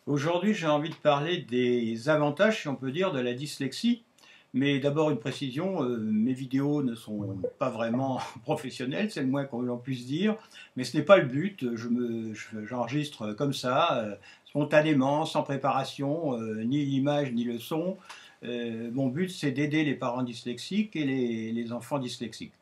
Aujourd'hui, j'ai envie de parler des avantages, si on peut dire, de la dyslexie. Mais d'abord, une précision, mes vidéos ne sont pas vraiment professionnelles, c'est le moins qu'on en puisse dire. Mais ce n'est pas le but, j'enregistre comme ça, spontanément, sans préparation, ni l'image ni le son. Mon but, c'est d'aider les parents dyslexiques et les enfants dyslexiques.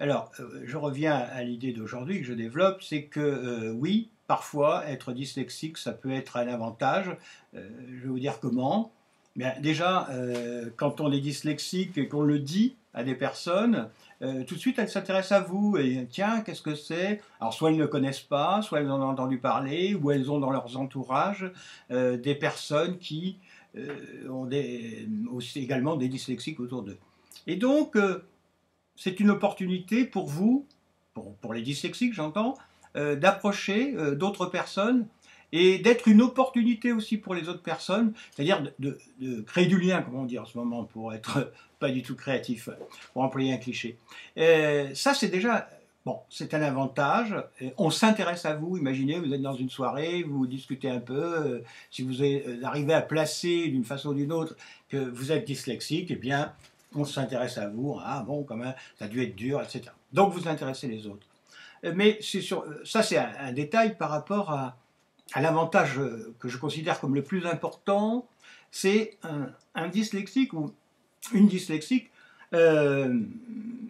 Alors, je reviens à l'idée d'aujourd'hui que je développe, c'est que oui, parfois, être dyslexique, ça peut être un avantage. Je vais vous dire comment. Bien, déjà, quand on est dyslexique et qu'on le dit à des personnes, tout de suite, elles s'intéressent à vous. Et tiens, qu'est-ce que c'est? Alors, soit elles ne connaissent pas, soit elles en ont entendu parler, ou elles ont dans leurs entourages des personnes qui ont aussi également des dyslexiques autour d'eux. Et donc, c'est une opportunité pour vous, pour les dyslexiques j'entends, d'approcher d'autres personnes et d'être une opportunité aussi pour les autres personnes, c'est-à-dire de créer du lien, comme on dit en ce moment, pour être pas du tout créatif, pour employer un cliché. Ça c'est déjà, bon, c'est un avantage, on s'intéresse à vous, imaginez, vous êtes dans une soirée, vous discutez un peu, si vous arrivez à placer d'une façon ou d'une autre que vous êtes dyslexique, eh bien, on s'intéresse à vous, ah bon, quand même, ça a dû être dur, etc. Donc vous intéressez les autres. Mais ça, c'est un détail par rapport à l'avantage que je considère comme le plus important, c'est un dyslexique ou une dyslexique euh,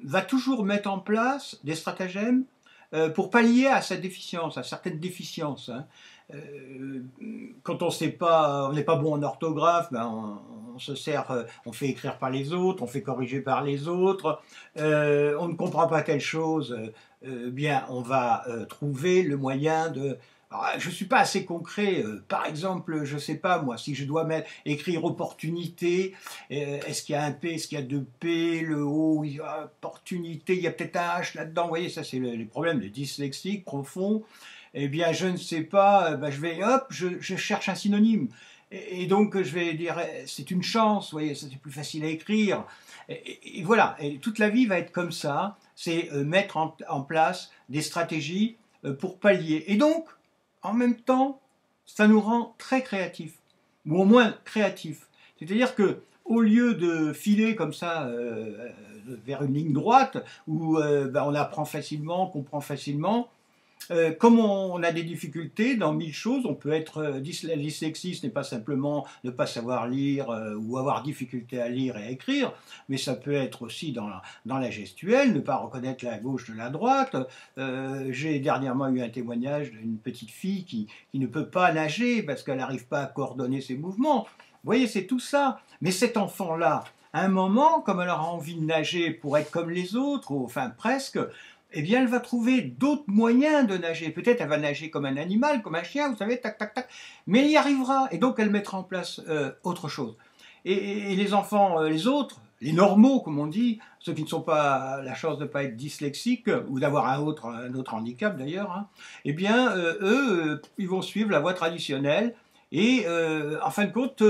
va toujours mettre en place des stratagèmes pour pallier à sa déficience, à certaines déficiences. Hein. Euh, Quand on sait pas, on n'est pas bon en orthographe, ben on se sert, on fait écrire par les autres, on fait corriger par les autres, on ne comprend pas telle chose, bien on va trouver le moyen de. Alors, je ne suis pas assez concret. Par exemple, je ne sais pas moi, si je dois écrire opportunité, est-ce qu'il y a un P, est-ce qu'il y a deux P, le O, il y a opportunité, il y a peut-être un H là-dedans. Vous voyez, ça c'est les problèmes de dyslexique profonds. Eh bien, je ne sais pas, ben, je vais, hop, je cherche un synonyme. Et donc, je vais dire, c'est une chance, vous voyez, ça c'est plus facile à écrire. Et voilà, et toute la vie va être comme ça, c'est mettre en place des stratégies pour pallier. Et donc, en même temps, ça nous rend très créatifs, ou au moins créatifs. C'est-à-dire que au lieu de filer comme ça vers une ligne droite, où ben, on apprend facilement, on comprend facilement, comme on a des difficultés dans mille choses, on peut être la dyslexie, ce n'est pas simplement ne pas savoir lire ou avoir difficulté à lire et à écrire, mais ça peut être aussi dans la gestuelle, ne pas reconnaître la gauche de la droite. J'ai dernièrement eu un témoignage d'une petite fille qui ne peut pas nager parce qu'elle n'arrive pas à coordonner ses mouvements. Vous voyez, c'est tout ça. Mais cet enfant-là, à un moment, comme elle aura envie de nager pour être comme les autres, ou enfin presque, eh bien, elle va trouver d'autres moyens de nager. Peut-être elle va nager comme un animal, comme un chien, vous savez, tac, tac, tac. Mais elle y arrivera. Et donc, elle mettra en place autre chose. Et les enfants, les autres, les normaux, comme on dit, ceux qui ne sont pas la chance de ne pas être dyslexiques, ou d'avoir un autre handicap d'ailleurs, hein, eh bien, eux, ils vont suivre la voie traditionnelle. Et en fin de compte,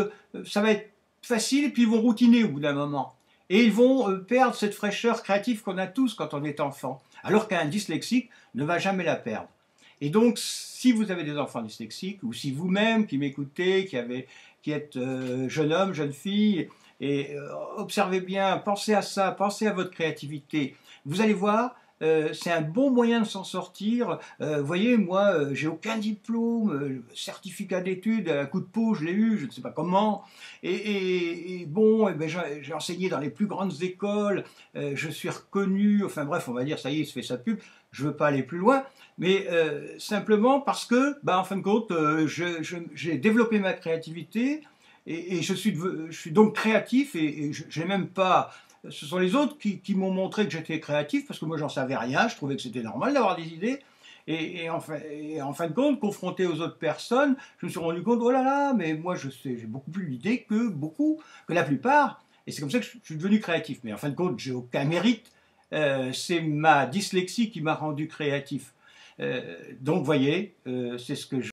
ça va être facile, et puis ils vont routiner au bout d'un moment. Et ils vont perdre cette fraîcheur créative qu'on a tous quand on est enfant, alors qu'un dyslexique ne va jamais la perdre. Et donc, si vous avez des enfants dyslexiques, ou si vous-même qui m'écoutez, qui êtes jeune homme, jeune fille, et observez bien, pensez à ça, pensez à votre créativité, vous allez voir, c'est un bon moyen de s'en sortir. Vous voyez, moi, j'ai aucun diplôme, certificat d'études, à coup de peau, je l'ai eu, je ne sais pas comment. Et bon, eh ben, j'ai enseigné dans les plus grandes écoles, je suis reconnu, enfin bref, on va dire, ça y est, il se fait sa pub, je ne veux pas aller plus loin, mais simplement parce que, bah, en fin de compte, j'ai développé ma créativité, et je suis donc créatif, et je n'ai même pas. Ce sont les autres qui m'ont montré que j'étais créatif, parce que moi j'en savais rien, je trouvais que c'était normal d'avoir des idées. Et en fin de compte, confronté aux autres personnes, je me suis rendu compte, oh là là, mais moi j'ai beaucoup plus d'idées que la plupart. Et c'est comme ça que je suis devenu créatif. Mais en fin de compte, j'ai aucun mérite. C'est ma dyslexie qui m'a rendu créatif. Donc, vous voyez, c'est ce que je